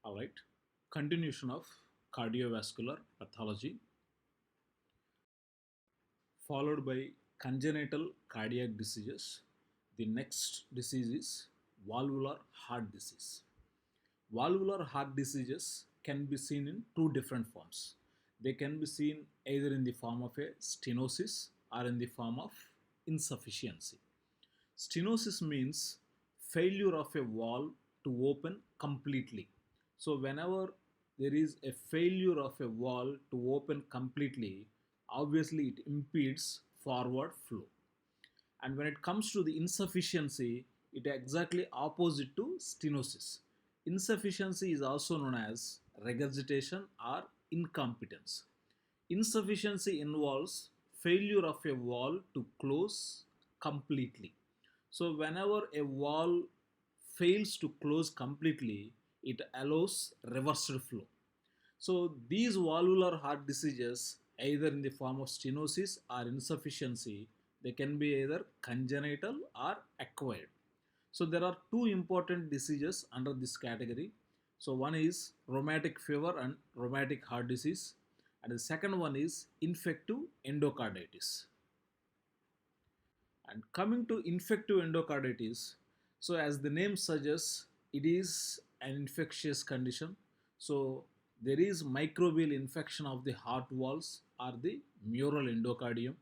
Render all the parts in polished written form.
All right. Continuation of cardiovascular pathology, followed by congenital cardiac diseases. The next disease is valvular heart disease. Valvular heart diseases can be seen in two different forms. They can be seen either in the form of a stenosis or in the form of insufficiency. Stenosis means failure of a valve to open completely. So, whenever there is a failure of a valve to open completely, obviously it impedes forward flow. And when it comes to the insufficiency, it is exactly opposite to stenosis. Insufficiency is also known as regurgitation or incompetence. Insufficiency involves failure of a valve to close completely. So whenever a valve fails to close completely, it allows reversed flow. So these valvular heart diseases, either in the form of stenosis or insufficiency, they can be either congenital or acquired. So there are two important diseases under this category. So one is rheumatic fever and rheumatic heart disease, and the second one is infective endocarditis. And coming to infective endocarditis, so as the name suggests, it is an infectious condition. So there is microbial infection of the heart walls or the mural endocardium,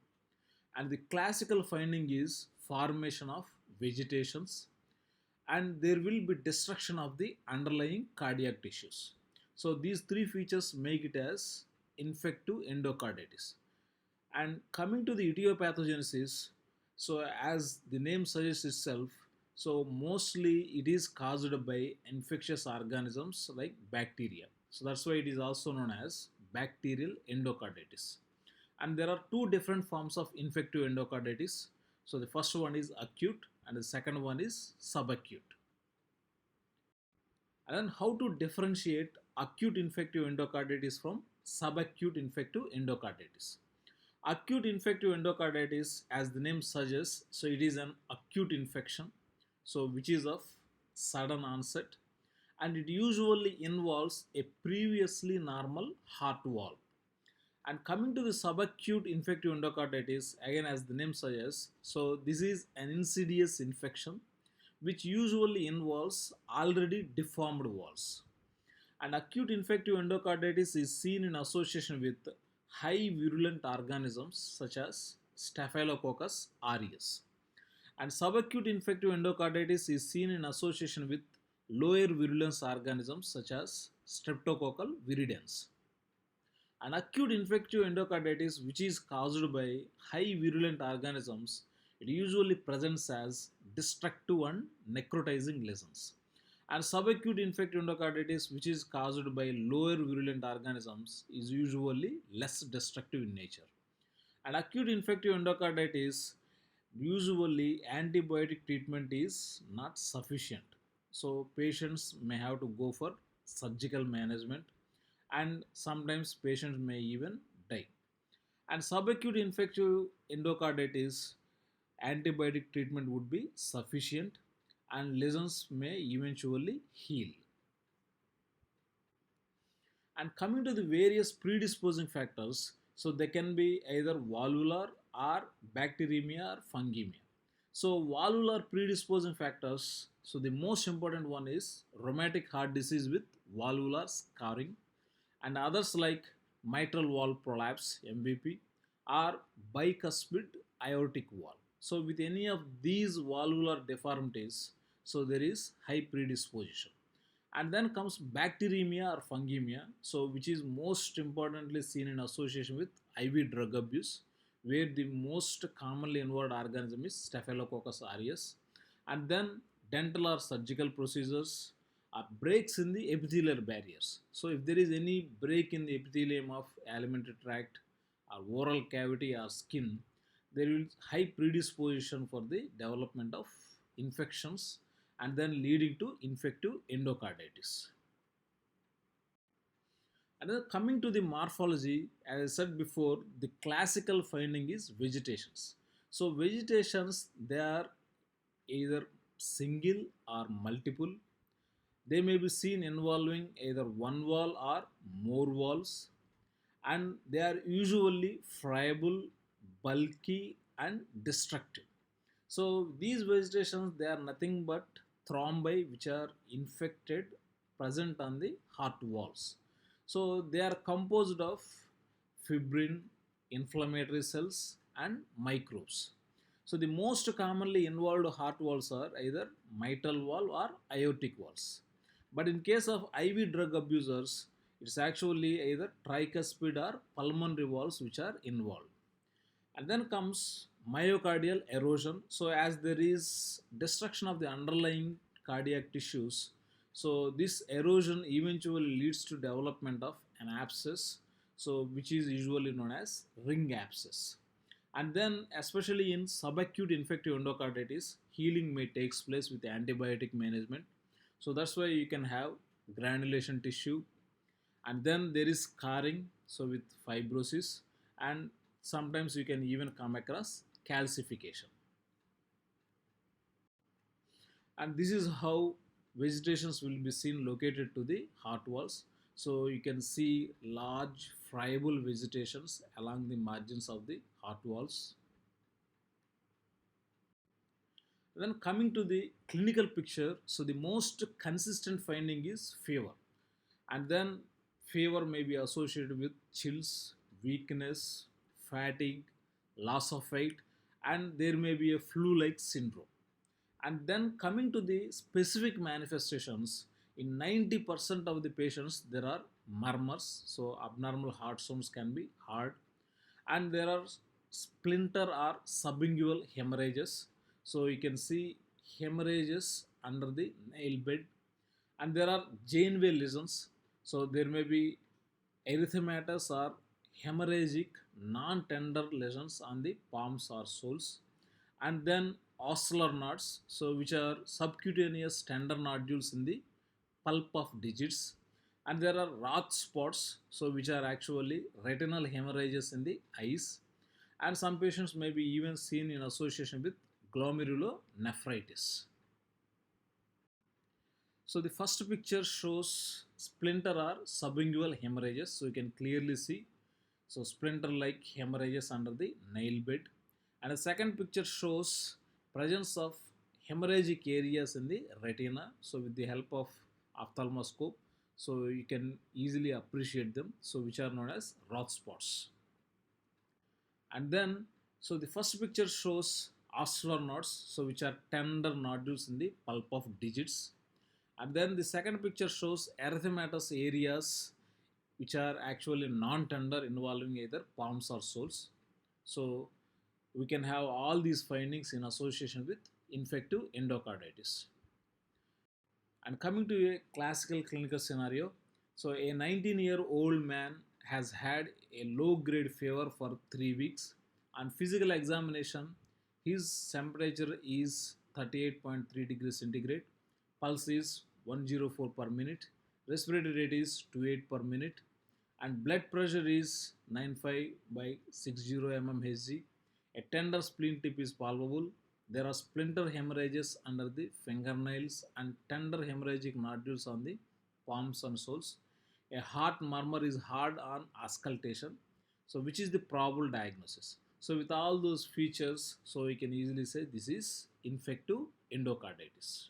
and the classical finding is formation of vegetations, and there will be destruction of the underlying cardiac tissues. So these three features make it as infective endocarditis. And coming to the etiopathogenesis, so as the name suggests itself, so mostly it is caused by infectious organisms like bacteria. So that's why it is also known as bacterial endocarditis. And there are two different forms of infective endocarditis. So the first one is acute and the second one is subacute. And then how to differentiate acute infective endocarditis from subacute infective endocarditis. Acute infective endocarditis, as the name suggests, so it is an acute infection, so which is of sudden onset, and it usually involves a previously normal heart valve. And coming to the subacute infective endocarditis, again as the name suggests, so this is an insidious infection which usually involves already deformed valves. And acute infective endocarditis is seen in association with high virulent organisms such as Staphylococcus aureus. And subacute infective endocarditis is seen in association with lower virulence organisms such as Streptococcal viridans. An acute infective endocarditis, which is caused by high virulent organisms, it usually presents as destructive and necrotizing lesions. And subacute infective endocarditis, which is caused by lower virulent organisms, is usually less destructive in nature. And acute infective endocarditis, usually antibiotic treatment is not sufficient. So patients may have to go for surgical management, and sometimes patients may even die. And subacute infective endocarditis, antibiotic treatment would be sufficient and lesions may eventually heal. And coming to the various predisposing factors, so they can be either valvular or bacteremia or fungemia. So valvular predisposing factors, so the most important one is rheumatic heart disease with valvular scarring, and others like mitral valve prolapse MVP or bicuspid aortic valve. So with any of these valvular deformities, so there is high predisposition. And then comes bacteremia or fungemia, so which is most importantly seen in association with IV drug abuse, where the most commonly involved organism is Staphylococcus aureus. And then dental or surgical procedures are breaks in the epithelial barriers. So if there is any break in the epithelium of alimentary tract or oral cavity or skin, there will high predisposition for the development of infections and then leading to infective endocarditis. And then coming to the morphology, as I said before, the classical finding is vegetations. So vegetations, they are either single or multiple, They may be seen involving either one valve or more valves, and they are usually friable, bulky, and destructive. So these vegetations, they are nothing but thrombi which are infected present on the heart walls. So they are composed of fibrin, inflammatory cells, and microbes. So the most commonly involved heart valves are either mitral valve or aortic valves. But in case of IV drug abusers, it's actually either tricuspid or pulmonary valves which are involved. And then comes myocardial erosion. So as there is destruction of the underlying cardiac tissues, so this erosion eventually leads to development of an abscess, so which is usually known as ring abscess. And then especially in subacute infective endocarditis, healing may takes place with antibiotic management. So that's why you can have granulation tissue, and then there is scarring, so with fibrosis, and sometimes you can even come across calcification. And this is how vegetations will be seen located to the heart walls. So you can see large friable vegetations along the margins of the heart walls. Then coming to the clinical picture, so the most consistent finding is fever. And then fever may be associated with chills, weakness, fatigue, loss of weight, and there may be a flu-like syndrome. And then coming to the specific manifestations, in 90% of the patients there are murmurs, so abnormal heart sounds can be heard, and there are splinter or sublingual hemorrhages. So you can see hemorrhages under the nail bed, and there are Janeway lesions. So there may be erythematous or hemorrhagic non-tender lesions on the palms or soles, and then ocellular knots, so which are subcutaneous tender nodules in the pulp of digits, and there are Roth spots, so which are actually retinal hemorrhages in the eyes, and some patients may be even seen in association with glomerulonephritis. So the first picture shows splinter or sublingual hemorrhages. So you can clearly see so splinter-like hemorrhages under the nail bed. And the second picture shows presence of hemorrhagic areas in the retina. So with the help of ophthalmoscope, so you can easily appreciate them. So which are known as Roth spots. And then so the first picture shows ocellular knots, so which are tender nodules in the pulp of digits, and then the second picture shows erythematous areas which are actually non-tender involving either palms or soles. So we can have all these findings in association with infective endocarditis. And coming to a classical clinical scenario, so a 19-year-old man has had a low grade fever for 3 weeks. On physical examination, his temperature is 38.3 degrees centigrade, pulse is 104 per minute, respiratory rate is 28 per minute, and blood pressure is 95 by 60 mmHg. A tender spleen tip is palpable. There are splinter hemorrhages under the fingernails and tender hemorrhagic nodules on the palms and soles. A heart murmur is heard on auscultation, so which is the probable diagnosis. So with all those features, so we can easily say this is infective endocarditis.